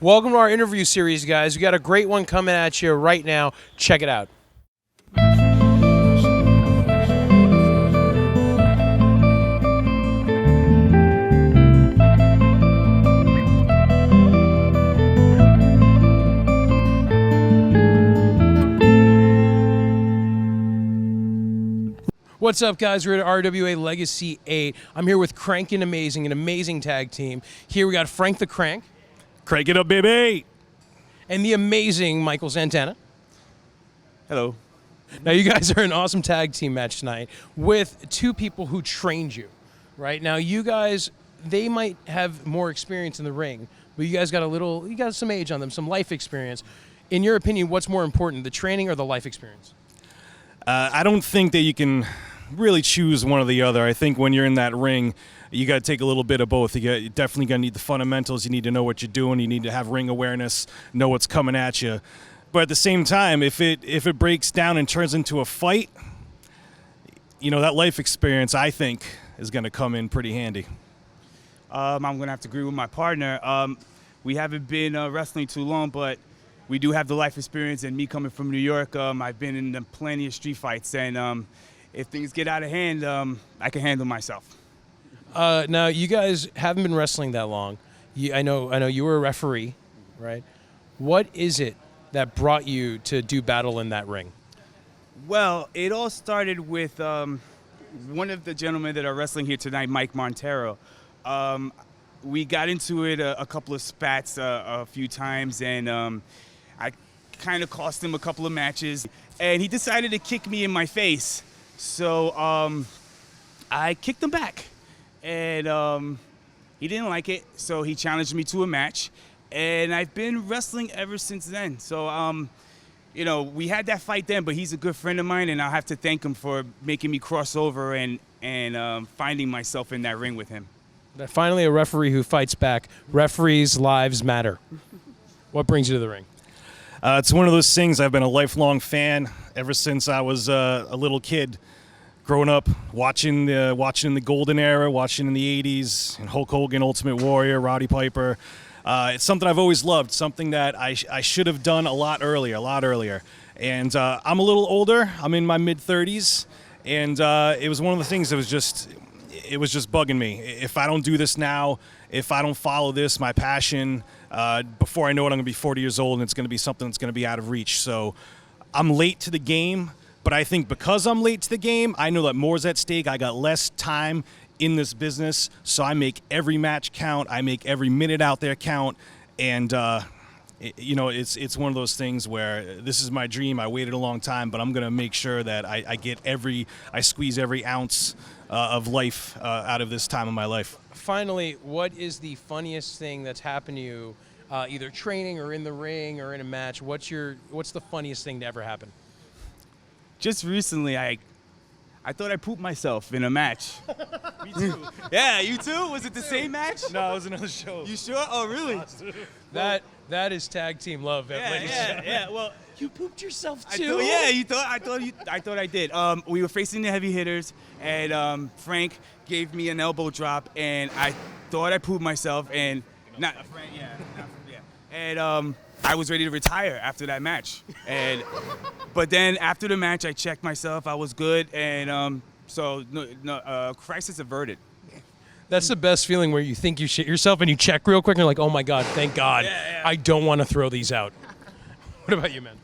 Welcome to our interview series, guys. We got a great one coming at you right now. Check it out. What's up, guys? We're at RWA Legacy 8. I'm here with Crankin'Amazin, an amazing tag team. Here we got Frank the Crank. Crank it up, baby! And the amazing Michael Santana. Hello. Now, you guys are an awesome tag team match tonight with two people who trained you, right? Now, you guys, they might have more experience in the ring, but you guys got some age on them, some life experience. In your opinion, what's more important, the training or the life experience? I don't think that you can really choose one or the other. I think when you're in that ring, you got to take a little bit of both. You're definitely going to need the fundamentals. You need to know what you're doing. You need to have ring awareness, know what's coming at you. But at the same time, if it breaks down and turns into a fight, you know, that life experience, I think, is going to come in pretty handy. I'm going to have to agree with my partner. We haven't been wrestling too long, but we do have the life experience. And me coming from New York, I've been in plenty of street fights. And if things get out of hand, I can handle myself. Now, you guys haven't been wrestling that long. I know you were a referee, right? What is it that brought you to do battle in that ring? Well, it all started with one of the gentlemen that are wrestling here tonight, Mike Montero. We got into it a couple of spats a few times, and I kind of cost him a couple of matches. And he decided to kick me in my face. So I kicked him back, and he didn't like it, so he challenged me to a match, and I've been wrestling ever since then. So, you know, we had that fight then, but he's a good friend of mine, and I'll have to thank him for making me cross over and finding myself in that ring with him. Finally, a referee who fights back. Referees' lives matter. What brings you to the ring? It's one of those things. I've been a lifelong fan ever since I was a little kid. Growing up, watching the golden era, watching in the 80s, and Hulk Hogan, Ultimate Warrior, Roddy Piper. It's something I've always loved, something that I should have done a lot earlier. And I'm a little older. I'm in my mid-30s, and it was one of the things that was just bugging me. If I don't do this now, if I don't follow this, my passion, before I know it, I'm going to be 40 years old, and it's going to be something that's going to be out of reach. So I'm late to the game. But I think because I'm late to the game, I know that more's at stake. I got less time in this business, so I make every match count. I make every minute out there count. And, you know, it's one of those things where this is my dream. I waited a long time, but I'm going to make sure that I squeeze every ounce of life out of this time of my life. Finally, what is the funniest thing that's happened to you, either training or in the ring or in a match? What's the funniest thing to ever happen? Just recently, I thought I pooped myself in a match. Me too. Yeah, you too? Was it the same match? No, it was another show. You sure? Oh, really? That is tag team love, ladies and gentlemen. Yeah. Well, you pooped yourself too. I thought I did. We were facing the heavy hitters, and Frank gave me an elbow drop, and I thought I pooped myself, and and I was ready to retire after that match, but then after the match, I checked myself. I was good, and so crisis averted. That's the best feeling, where you think you shit yourself and you check real quick and you're like, oh my God, thank God. Yeah. I don't want to throw these out. What about you, man?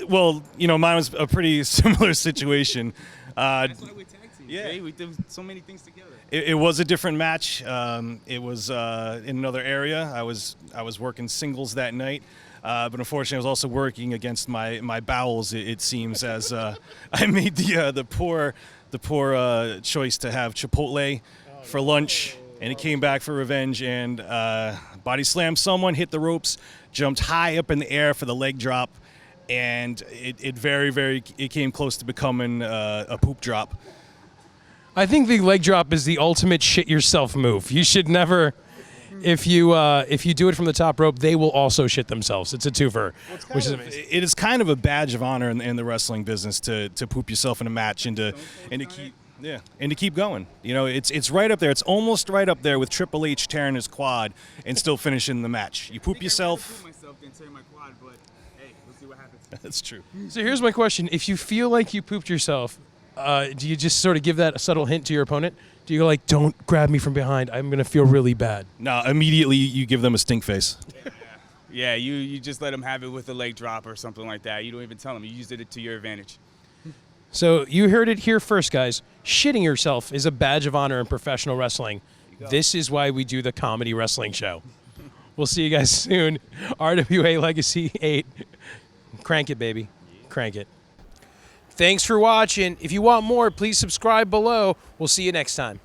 Well, you know, mine was a pretty similar situation. That's why we're tag team. Yeah, we did so many things together. It was a different match. It was in another area. I was working singles that night, but unfortunately, I was also working against my bowels. It seems, as I made the poor choice to have Chipotle for lunch, and it came back for revenge and body slammed someone, hit the ropes, jumped high up in the air for the leg drop, and it came close to becoming a poop drop. I think the leg drop is the ultimate shit yourself move. You should never, if you do it from the top rope, they will also shit themselves. It's a twofer, which is amazing. It is kind of a badge of honor in the wrestling business to poop yourself in a match and to keep. Yeah, and to keep going. You know, it's right up there. It's almost right up there with Triple H tearing his quad and still finishing the match. You poop yourself. That's true. So here's my question. If you feel like you pooped yourself, do you just sort of give that a subtle hint to your opponent? Do you go like, don't grab me from behind, I'm going to feel really bad? No, immediately you give them a stink face. Yeah, you just let them have it with a leg drop or something like that. You don't even tell them. You used it to your advantage. So you heard it here first, guys. Shitting yourself is a badge of honor in professional wrestling. This is why we do the comedy wrestling show. We'll see you guys soon. RWA Legacy 8. Crank it, baby. Crank it. Thanks for watching. If you want more, please subscribe below. We'll see you next time.